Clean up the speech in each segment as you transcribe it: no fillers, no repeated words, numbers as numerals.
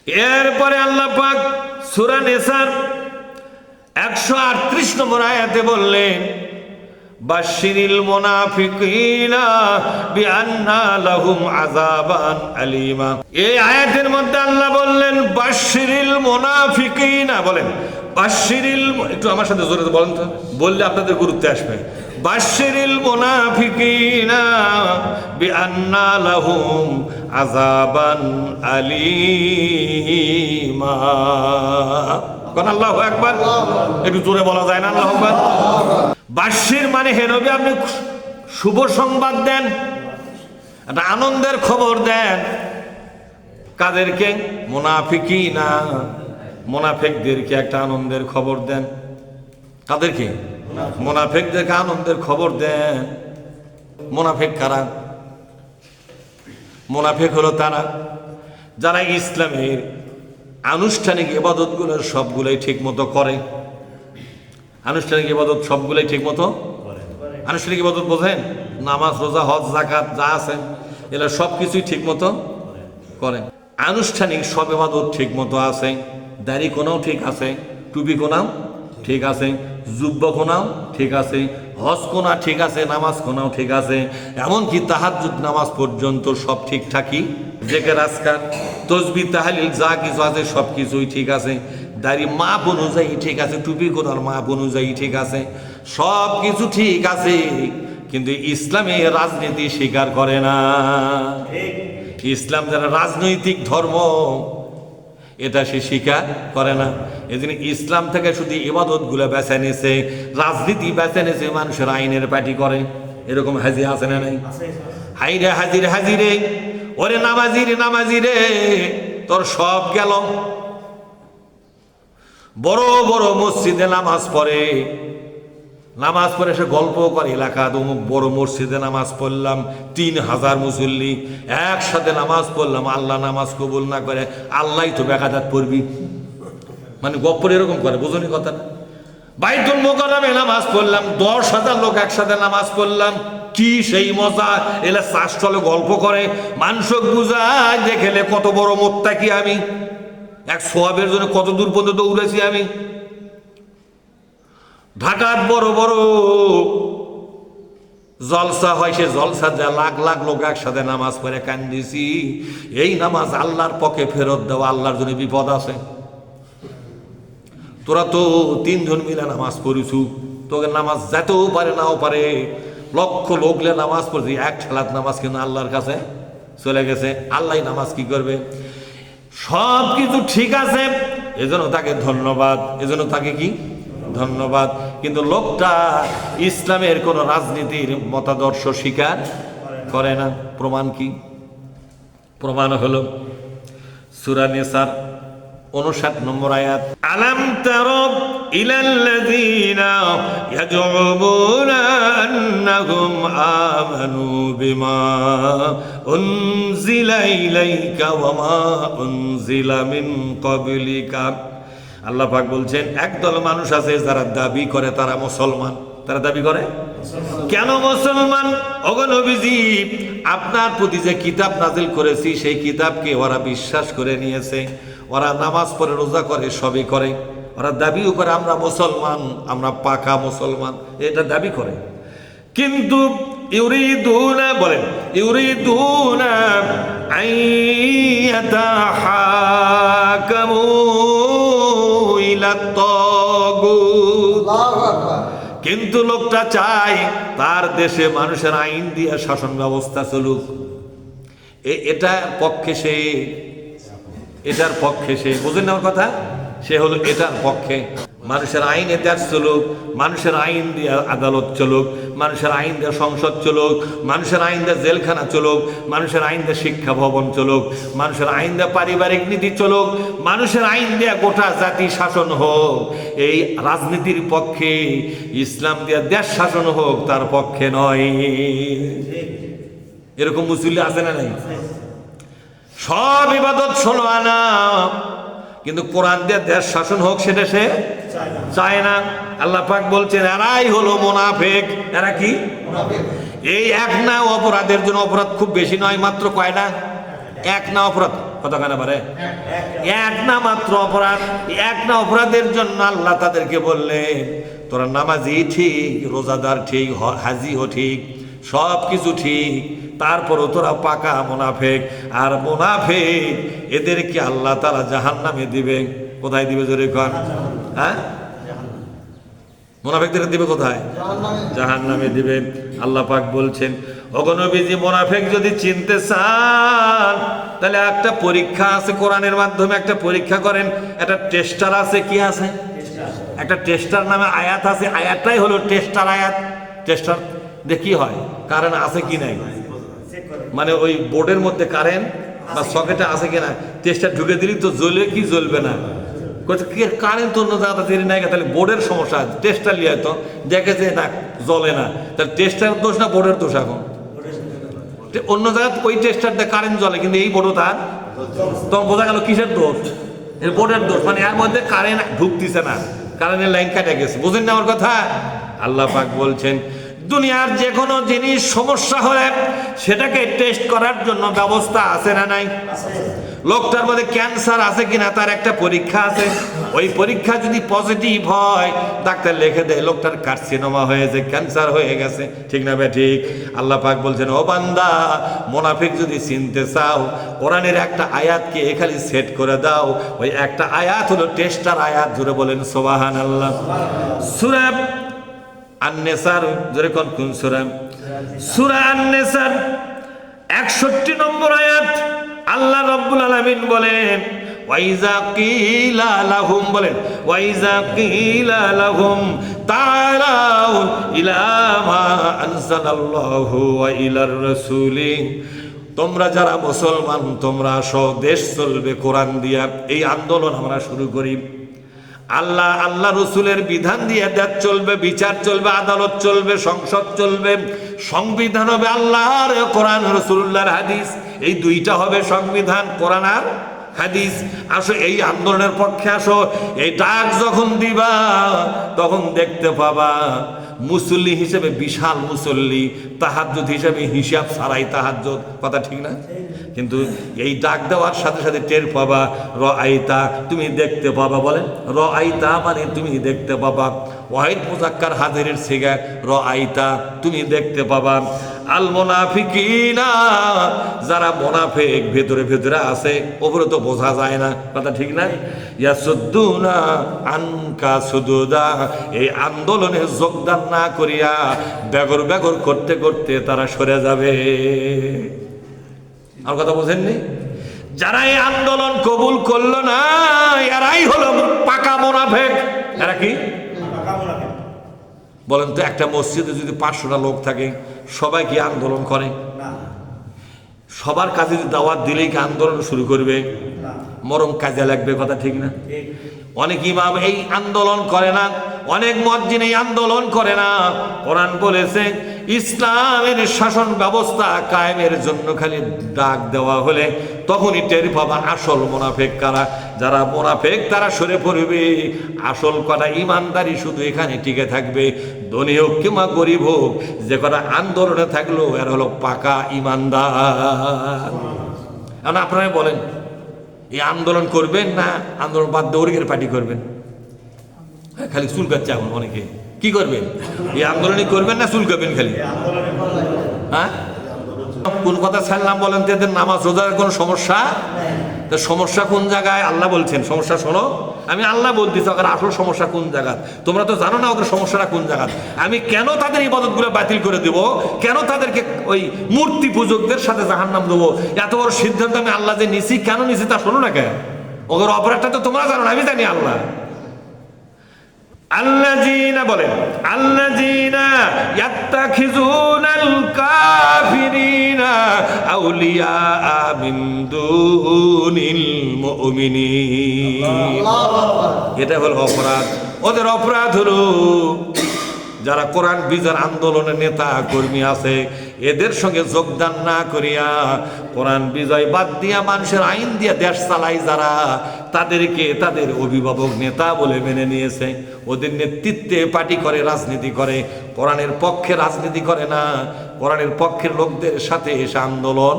এরপরে আল্লাহ পাক সূরা নিসার 138 নম্বর আয়াতে বললেন, বাশশিরিল মুনাফিকিনা বিআন্না লাহুম আযাবান আলীমা। এই আয়াতের মধ্যে আল্লাহ বললেন বাশশিরিল মুনাফিকিনা, বলেন বাশশিরিল, একটু আমার সাথে জোরে বলেন তো, বললে আপনাদের গুরুত্বে আসবে। বাশশিরিল মুনাফিকিনা বিআন্না লাহুম আযাবান আলীমা। কোন আল্লাহু আকবার, একটু জোরে বলা যায় না আল্লাহু আকবার? বাশশির মানে হে নবী আপনি শুভ সংবাদ দেন, একটা আনন্দের খবর দেন। কাদেরকে? মুনাফিকিনা, মুনাফিকদেরকে একটা আনন্দের খবর দেন। কাদেরকে? মুনাফিকদেরকে আনন্দের খবর দেন। মুনাফিক কারা? মুনাফিক হলো তারা যারা ইসলামের আনুষ্ঠানিক ইবাদতগুলোর সবগুলোই ঠিক মতো করে। আনুষ্ঠানিক ইবাদত সবগুলোই ঠিক মতো। আনুষ্ঠানিক ইবাদত বোঝেন? নামাজ, রোজা, হজ, যাকাত যা আছে এগুলো সব কিছুই ঠিক মতো করেন। আনুষ্ঠানিক সব ইবাদত ঠিক মতো আছে। দাড়ি কোনাও ঠিক আছে, টুপি কোনাও ঠিক আছে, জুব্বা কোনাও ঠিক আছে, হজ কোনা ঠিক আছে, নামাজ কোনাও ঠিক আছে, এমনকি তাহাজ্জুদ নামাজ পর্যন্ত সব ঠিকঠাকই। জিকির আজকার তাসবিহ তাহলিল যা কিছু আছে সব কিছুই ঠিক আছে। দাড়ি মাপ অনুযায়ী ঠিক আছে, টুপি কোনার মাপ অনুযায়ী ঠিক আছে, সব কিছু ঠিক আছে। কিন্তু ইসলামে রাজনীতি স্বীকার করে না। ইসলাম যারা রাজনৈতিক ধর্ম এটা সে স্বীকার করে না। এই জন্য ইসলাম থেকে শুধু ইবাদত গুলো বেছে নিয়েছে, রাজনীতি বেছে নিয়েছে, মানুষের আইনের পার্টি করে। এরকম হাজি আছে না নাই? হাইরে হাজির হাজিরে, ওরে নামাজিরে নামাজিরে, তোর সব গেল। বড় বড় মসজিদে নামাজ পড়ে, নামাজ পড়ে সে গল্প করে এলাকা অমুক বড় মসজিদে নামাজ পড়লাম, 3000 মুসল্লি একসাথে নামাজ পড়লাম, আল্লাহ নামাজ কবুল না করে, আল্লাহ তো বেকাজাত পড়বি, মানে গপ্পর এরকম করে, বোঝনি কথা? বাইতুল মুকাররমে নামাজ পড়লাম, 10,000 লোক একসাথে নামাজ পড়লাম, কি সেই মজা। এলা চাষ চলে গল্প করে, মানুষ বুঝায় দেখেলে কত বড় মোত্তাকি আমি, এক সোয়াবের জন্য কত দূর পর্যন্ত দৌড়েছি আমি। ঢাকার বড় বড় জলসা হয়, সে জলসা যা লাখ লাখ লোক একসাথে নামাজ পড়ে কান্দিছি, এই নামাজ আল্লাহর পক্ষে ফেরত দেওয়া, আল্লাহর জন্য বিপদ আছে। তোরা তো 3 জন মিলে নামাজ পড়িছু, তোকে নামাজ যেতেও পারে নাও পারে, লক্ষ লোকলে নামাজ পড়ছি, এক ঠেলাত নামাজ কিন্তু আল্লাহর কাছে চলে গেছে। আল্লাহ নামাজ কি করবে? সব কিছু ঠিক আছে, এজন্য তাকে ধন্যবাদ, এজন্য তাকে কি ধন্যবাদ। কিন্তু লোকটা ইসলামের কোন রাজনীতির মতাদর্শ স্বীকার করে না। প্রমাণ কি? প্রমাণ হলো সূরা নিসার 59 নম্বর আয়াত, আলাম তারা ইলাল্লাযীনা ইয়াজউমুনা আন্নাহুম আমানু বিমা উনজিলা ইলাইকা ওয়া মা উনজিলা মিন ক্বাবলিকা। আল্লাহ পাক বলছেন একদল মানুষ আছে যারা দাবি করে তারা মুসলমান। তারা দাবি করে কেন মুসলমান? ওগো নবীজি, আপনার প্রতি যে কিতাব নাজিল করেছি সেই কিতাবকে ওরা বিশ্বাস করে নিয়েছে, ওরা নামাজ পড়ে, রোজা করে, সবই করে, ওরা দাবিও করে আমরা মুসলমান, আমরা পাকা মুসলমান, এটা দাবি করে। কিন্তু ইউরিদুনা, বলেন ইউরিদুনা আইয়াতাহাকামু ইলা তাগুত, কিন্তু লোকটা চায় তার দেশে মানুষের আইন দিয়ে শাসন ব্যবস্থা চলুক। এটার পক্ষে সে, এটার পক্ষে সে, বুঝলেন আমার কথা? সে হলো এটার পক্ষে, মানুষের আইন এটার চলুক, মানুষের আইন দিয়ে আদালত চলুক, মানুষের আইন দিয়ে সংসদ চলুক, মানুষের আইন দিয়ে জেলখানা চলুক, মানুষের আইন দিয়ে শিক্ষা ভবন চলুক, মানুষের আইন দিয়ে পারিবারিক নীতি চলুক, মানুষের আইন দিয়ে গোটা জাতি শাসন হোক। এই রাজনীতির পক্ষে, ইসলাম দিয়ে দেশ শাসন হোক তার পক্ষে নয়। এরকম মুসল্লি আছে না নাই? সব ইবাদত 16 আনা, কিন্তু কোরআন দিয়ে দেশ শাসন হোক সেটা সে চায় না। আল্লাহ পাক বলছেন এরাই হলো মুনাফিক। এরা কি? এই এক না অপরাধের জন্য, অপরাধ খুব বেশি নয়, মাত্র কয়টা? এক না অপরাধ, কতখানা পারে? এক না মাত্র অপরাধ, এক না অপরাধের জন্য আল্লাহ তাদেরকে বললেন তোরা নামাজি ঠিক, রোজাদার ঠিক, হাজিও ঠিক, সব কিছু ঠিক, তারপরও তোরা পাকা মুনাফিক। আর মুনাফিক এদেরকে আল্লাহ তাআলা জাহান্নামে দিবে। কোথায় দিবে জোরে কোন? হ্যাঁ, মুনাফিকদের দিবে কোথায়? জাহান্নামে দিবে। আল্লাহ পাক বলছেন ওগো নবীজি, মুনাফিক যদি চিনতে চান তাহলে একটা পরীক্ষা আছে, কোরআনের মাধ্যমে একটা পরীক্ষা করেন। একটা টেস্টার আছে, কি আছে? একটা টেস্টার নামে আয়াত আছে, আয়াতটাই হলো টেস্টার আয়াত। টেস্টার দিয়ে কি হয়? কারেন্ট আছে কি নাই, মানে ওই বোর্ডের মধ্যে কারেন্ট বা সকেটে আছে কিনা টেস্টার ঢুকে দিলি তো জ্বলবে কি জ্বলবে না। কারেন্ট তো অন্য জায়গাতে দেরি নাই, তাহলে বোর্ডের সমস্যা। টেস্টার লিয়ে তো দেখেছে না জ্বলে না, তাহলে টেস্টার দোষ না বোর্ডের দোষ? এখন অন্য জায়গায় ওই টেস্টার দিয়ে কারেন্ট জ্বলে, কিন্তু এই বোর্ডও তার, তখন বোঝা গেল কিসের দোষ? এর বোর্ডের দোষ। মানে এর মধ্যে কারেন্ট ঢুকতেছে না, কারেন্টের লাইন কাটা গেছে। বুঝেন না আমার কথা? আল্লাহ পাক বলছেন দুনিয়ার যে কোনো জিনিস সমস্যা হলে সেটাকে টেস্ট করার জন্য ব্যবস্থা আছে না নাই? লোকটার মধ্যে ক্যান্সার আছে কিনা তার একটা পরীক্ষা আছে। ওই পরীক্ষা যদি পজিটিভ হয়, ডাক্তার লিখে দেয় লোকটার কার্সিনোমা হয়েছে, ক্যান্সার হয়ে গেছে। ঠিক না বে ঠিক? আল্লাহ পাক বলছেন ও বান্দা, মুনাফিক যদি চিনতে চাও, কোরআনের একটা আয়াতকে খালি সেট করে দাও। ওই একটা আয়াত হলো টেস্টার আয়াত। জোরে বলেন সুবহানাল্লাহ। সূরা আন-নিসার, জোরে কোন কোন সূরা? সূরা আন-নিসার 61 নম্বর আয়াত। আল্লাহ রাব্বুল আলামিন বলেন ওয়াইজা কিলা লাহুম, বলেন ওয়াইজা কিলা লাহুম তাআলাউ ইলা মা আনজালাল্লাহু ওয়া ইলার রাসূলি, তোমরা যারা মুসলমান তোমরা আসো, দেশ চলবে কোরআন দিয়া। এই আন্দোলন আমরা শুরু করি। আল্লাহ রসুলের বিধান দিয়ে দেশ চলবে, বিচার চলবে, আদালত চলবে, সংসদ চলবে। সংবিধান হবে আল্লাহর কোরআন, রসুল্লাহর হাদিস। এই দুইটা হবে সংবিধান, কোরআন আর হাদিস। আসো এই আন্দোলনের পক্ষে আসো। এই ডাক যখন দিবা তখন দেখতে পাবা মুসল্লি হিসেবে বিশাল মুসল্লি, তাহাজ্জুদ হিসেবে হিসাব ছাড়াই তাহাজ্জুদ। কথা ঠিক না? কিন্তু এই ডাক দেওয়ার সাথে সাথে টের পাবা রআইতা, তুমি দেখতে পাবা। বলেন রআইতা মানে তুমি দেখতে পাবা। ওয়াহিদ মুজাক্কার হাজিরের সিগা রআইতা, তুমি দেখতে পাবা। আল মুনাফিকিনা, যারা মুনাফিক ভেতরে ভেতরে আছে, ওপরে তো বোঝা যায় না। কথা ঠিক না? ইয়াসুদ্দুনা আনকা সুদুদা, এই আন্দোলনে যোগদান না করিয়া বেগর বেগর করতে করতে তারা সরে যাবে। আর কথা বোঝেননি? যারা এই আন্দোলন কবুল করলো না, এরাই হলো পাকা মুনাফিক। এরা কি? বলেন তো, একটা মসজিদে যদি 500টা লোক থাকে, সবাই কি আন্দোলন করে? সবার কাছে যদি দাওয়াত দিলেই কি আন্দোলন শুরু করবে? মরম কাজে লাগবে। কথা ঠিক না? অনেক ইমাম এই আন্দোলন করে না, অনেক মুয়াজ্জিন এই আন্দোলন করে না। কোরআন বলেছে ইসলামের শাসন ব্যবস্থা কায়েমের জন্য খালি ডাক দেওয়া হলে তখনই টের পাবা আসল মুনাফিক কারা। যারা মুনাফিক তারা সরে পড়বে। আসল কটা ইমানদারি শুধু এখানে টিকে থাকবে। ধনী হোক কিংবা গরিব হোক, যে কটা আন্দোলনে থাকলো এরা হলো পাকা ইমানদার। এখন আপনারা বলেন, এই আন্দোলন করবেন না আন্দোলন বাদ দিয়ে ওরিগের পার্টি করবেন? খালি চুলকাচ্ছে এখন অনেকে। কি করবেন? এই আন্দোলনই করবেন না চুলকাবেন খালি? হ্যাঁ, কোন কথা ছাড়লাম বলেন তো? এদের নামাজ রোজার কোনো সমস্যা? তো সমস্যা কোন জায়গায়? আল্লাহ বলছেন সমস্যা শোনো। আমি আল্লাহ বলতেছি ওদের আসল সমস্যা কোন জায়গা। তোমরা তো জানো না ওদের সমস্যাটা কোন জায়গা। আমি কেন তাদের ইবাদতগুলো বাতিল করে দেবো, কেন তাদেরকে ওই মূর্তি পূজকদের সাথে জাহান্নাম দেবো, এত বড় সিদ্ধান্ত আমি আল্লাহ যে নিছি, কেন নিছি তা শোনো না কেন? ওদের অপরাধটা তো তোমরা জানো না, আমি জানি। আল্লাহ আল্লাযীনা বলেন আল্লাযীনা ইয়াত্তাখিযুনাল কাফিরিনা আউলিয়া মিন দুনিল মুমিনিন। এটা হলো অপরাধ। ওদের অপরাধ হলো যারা কোরআন বিজয় আন্দোলনের নেতা কর্মী আছে, এদের সঙ্গে যোগদান না করিয়া কোরআন বিজয় বাদ দিয়া মানুষের আইন দিয়ে দেশ চালাই যারা, তাদেরকে তাদের অভিভাবক নেতা বলে মেনে নিয়েছে, ওদের নেতৃত্বে পার্টি করে, রাজনীতি করে, কোরআনের পক্ষে রাজনীতি করে না, কোরআনের পক্ষের লোকদের সাথে এসে আন্দোলন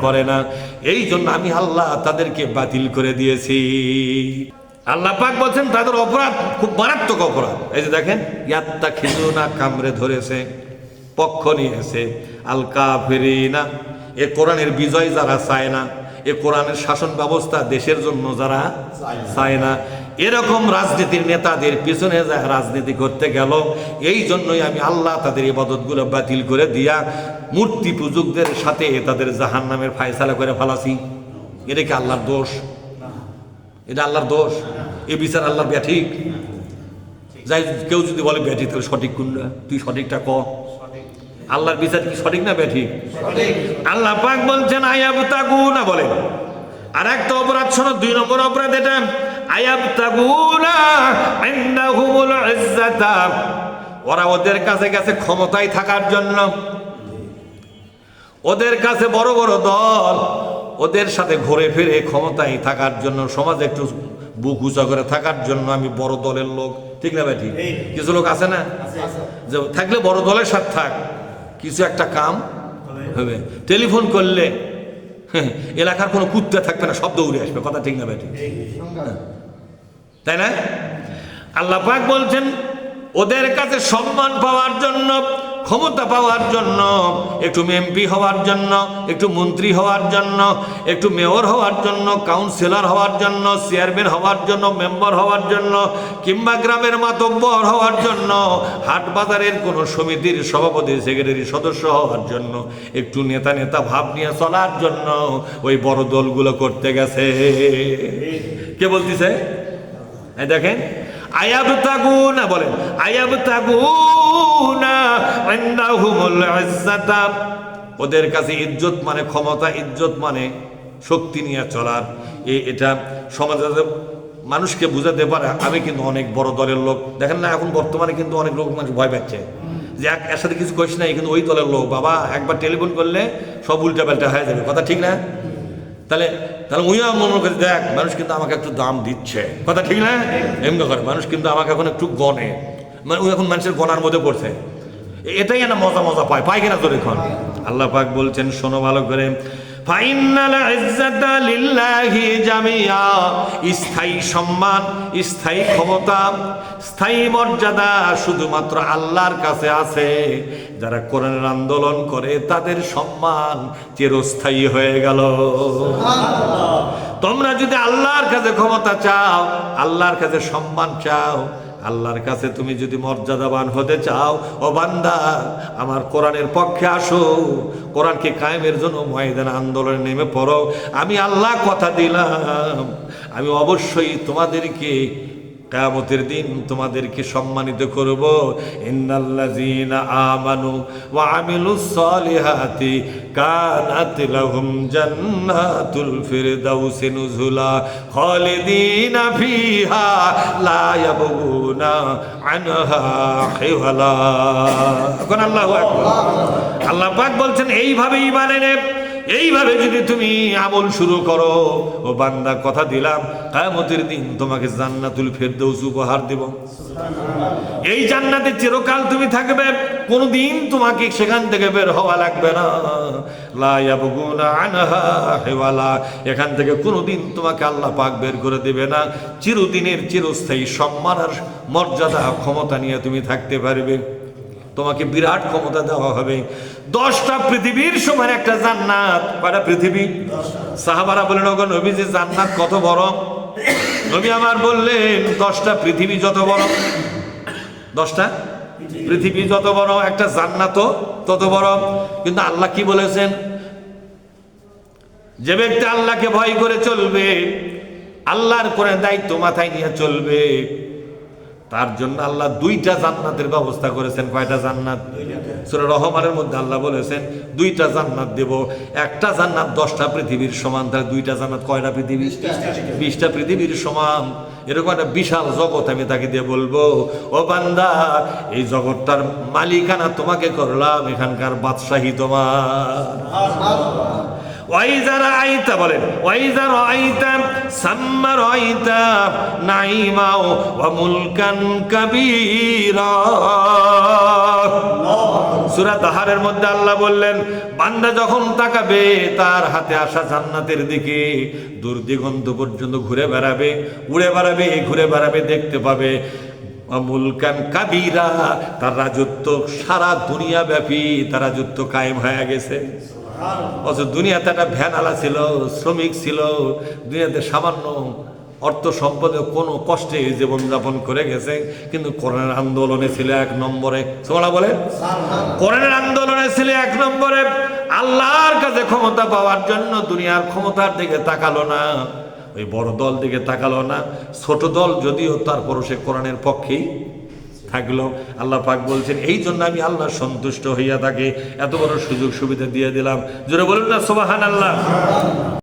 করে না। এই জন্য আমি আল্লাহ তাদেরকে বাতিল করে দিয়েছি। আল্লাহ পাক বলছেন তাদের অপরাধ খুব মারাত্মক অপরাধ। এই যে দেখেন, ইয়াত্তা খিজুনা কামড়ে ধরেছে, পক্ষ নিয়েছে, আল কাফিরিনা, এ কোরআনের বিজয় যারা চায় না, এ কোরআনের শাসন ব্যবস্থা দেশের জন্য যারা চায় না, এরকম রাজনীতির নেতাদের পিছনে যায় রাজনীতি করতে গেল। এই জন্যই আমি আল্লাহ তাদের ইবাদতগুলো বাতিল করে দিয়া মূর্তি পূজকদের সাথে তাদের জাহান্নামের ফায়সালা করে ফেলাছি। এটা কি আল্লাহর দোষ? এটা আল্লাহর দোষ? এ বিচার আল্লাহর ব্যাঠিক? যাই কেউ যদি বলে ব্যাঠিক, তাহলে সঠিক কোনটা? তুই সঠিকটা ক। আল্লাহর বিচার কি সঠিক না ব্যাঠিক? আল্লাহ পাক বলছেন আয়াবতাগুনা, বলেন আর একটা অপরাধ শোনো, 2 নম্বর অপরাধ এটা, আয়াবতাগুনা ইনদাহুমুল ইজ্জাতা, ওরা ওদের কাছে গেছে ক্ষমতায় থাকার জন্য, ওদের কাছে বড় বড় দল, ওদের সাথে ঘুরে ফিরে ক্ষমতায় থাকার জন্য, সমাজে একটু বুক উঁচা করে থাকার জন্য আমি বড় দলের লোক, ঠিক না ভাই? ঠিক। কিছু লোক আছে না যে থাকলে বড় দলের সাথে থাক, কিছু একটা কাম হবে। টেলিফোন করলে এলাকার কোনো কুত্তে থাকবে না, শব্দ উড়ে আসবে, কথা ঠিক না ভাই? ঠিক, তাই না? আল্লাহ পাক বলছেন ওদের কাছে সম্মান পাওয়ার জন্য, ক্ষমতা পাওয়ার জন্য, একটু এমপি হওয়ার জন্য, একটু মন্ত্রী হওয়ার জন্য, একটু মেয়র হওয়ার জন্য, কাউন্সিলর হওয়ার জন্য, চেয়ারম্যান হওয়ার জন্য, মেম্বার হওয়ার জন্য, কিংবা গ্রামের মাতব্বর হওয়ার জন্য, হাট বাজারের কোনো সমিতির সভাপতি সেক্রেটারি সদস্য হওয়ার জন্য, একটু নেতা নেতা ভাব নিয়ে চলার জন্য ওই বড় দলগুলো করতে গেছে। কে বলতেছে? দেখেন, আয়াবতাগুনা, বলেন আয়াবতাগুনা ইনদাহুমুল ইজ্জাতা, ওদের কাছে ইজ্জত মানে ক্ষমতা, ইজ্জত মানে শক্তি নিয়ে চলার। এটা সমাজে মানুষকে বুঝাতে পারে আমি কিন্তু অনেক বড় দলের লোক। দেখেন না, এখন বর্তমানে কিন্তু অনেক লোক মানুষ ভয় পাচ্ছে যে এর সাথে কিছু কইস নাই, কিন্তু ওই দলের লোক, বাবা একবার টেলিফোন করলে সব উল্টা পাল্টা হয়ে যাবে, কথা ঠিক না? তাহলে ওইও মনে করে দেখ, মানুষ কিন্তু আমাকে একটু দাম দিচ্ছে, কথা ঠিক না? এমনি করে মানুষ কিন্তু আমাকে এখন একটু গনে, মানে ওই এখন মানুষের গনার মধ্যে পড়ছে, এটাই না মজা মজা পায় কিনা তোর এখন? আল্লাহ পাক বলছেন শোনো ভালো করে, ফাইনাল ইজ্জাতা লিল্লাহি জামিআ, স্থায়ী সম্মান, স্থায়ী ক্ষমতা, স্থায়ী মর্যাদা শুধুমাত্র আল্লাহর কাছে আছে। যারা কোরআনের আন্দোলন করে তাদের সম্মান চিরস্থায়ী হয়ে গেল। তোমরা যদি আল্লাহর কাছে ক্ষমতা চাও, আল্লাহর কাছে সম্মান চাও, আল্লাহর কাছে তুমি যদি মর্যাদাবান হতে চাও, ও বান্দা আমার কোরআনের পক্ষে আসো, কোরআনকে কায়েমের জন্য ময়দানে আন্দোলনে নেমে পড়ো। আমি আল্লাহ কথা দিলাম, আমি অবশ্যই তোমাদেরকে কিয়ামতের দিন তোমাদেরকে সম্মানিত করব। ইন্নাল্লাযীনা আমানু ওয়া আমিলুস সালিহাতি কানাত লাহুম জান্নাতুল ফিরদাউসি নুজুলা খালিদিনা ফিহা লা ইয়াবগুনা আনহা হিওয়ালা। কোন আল্লাহু আকবার। আল্লাহ পাক বলছেন এইভাবে ঈমান এনে, এইভাবে যদি তুমি আমল শুরু করো, ও বান্দা কথা দিলাম কিয়ামতের দিন তোমাকে জান্নাতুল ফিরদাউস উপহার দেব। এই জান্নাতে চিরকাল তুমি থাকবে, কোনদিন তোমাকে সেখান থেকে বের হওয়া লাগবে না। লা ইয়াবগুনা আনহা হিওয়ালা, এখান থেকে কোনদিন তোমাকে আল্লাহ পাক বের করে দেবে না। চিরদিনের চিরস্থায়ী সম্মান আর মর্যাদা ক্ষমতা নিয়ে তুমি থাকতে পারবে। তোমাকে বিরাট ক্ষমতা দেওয়া হবে। 10টা পৃথিবীর সমান একটা জান্নাত। কয়টা পৃথিবী? সাহাবারা বলেন, ওগো নবীজি জান্নাত কত বড়? নবী আমার বললেন 10টা পৃথিবী যত বড়। 10টা পৃথিবী যত বড়, একটা জান্নাতও তত বড়। কিন্তু আল্লাহ কি বলেছেন? যে ব্যক্তি আল্লাহকে ভয় করে চলবে, আল্লাহর কোরআনের দায়িত্ব মাথায় নিয়ে চলবে, তার জন্য আল্লাহ দুইটা জান্নাতের ব্যবস্থা করেছেন। কয়টা জান্নাত? সূরা রহমানের মধ্যে আল্লাহ বলেছেন দুইটা জান্নাত দেব। একটা জান্নাত 10টা পৃথিবীর সমান, তার দুইটা জান্নাত কয়টা পৃথিবী? 20টা পৃথিবীর সমান। এরকম একটা বিশাল জগৎ আমি তাকে দিয়ে বলবো, ও বান্দা, এই জগৎটার মালিকানা তোমাকে করলাম, এখানকার বাদশাহী তোমার। ওয়াইজা রাআইতা, বলেন ওয়াইজা রাআইতা সাম্মা রাআইতা নাঈমা ওয়া মুলকান কাবীরা। সূরা তাহারের মধ্যে আল্লাহ বললেন, বান্দা যখন তাকাবে তার হাতে আসা জান্নাতের দিকে, দূর দিগন্ত পর্যন্ত ঘুরে বেড়াবে, উড়ে বেড়াবে, ঘুরে বেড়াবে, দেখতে পাবে মুলকান কাবীরা, তার রাজত্ব সারা দুনিয়া ব্যাপী, তার রাজত্ব কায়েম হয়ে গেছে। অথচ দুনিয়াতে একটা ভ্যানালা ছিল, শ্রমিক ছিল, দুনিয়াতে সামান্য অর্থ সম্পদে কোনো কষ্টে জীবনযাপন করে গেছে, কিন্তু কোরআনের আন্দোলনে ছিল 1 নম্বরে। সুবহানাল্লাহ বলে, কোরআনের আন্দোলনে ছিল 1 নম্বরে। আল্লাহর কাছে ক্ষমতা পাওয়ার জন্য দুনিয়ার ক্ষমতার দিকে তাকালো না, ওই বড় দল দিকে তাকালো না, ছোট দল যদিও তারপরও সে কোরআনের পক্ষেই থাকলো। আল্লাহ পাক বলছেন, এই জন্য আমি আল্লাহ সন্তুষ্ট হইয়া তাকে এত বড় সুযোগ সুবিধা দিয়ে দিলাম। জোরে বলুন না সুবহানাল্লাহ।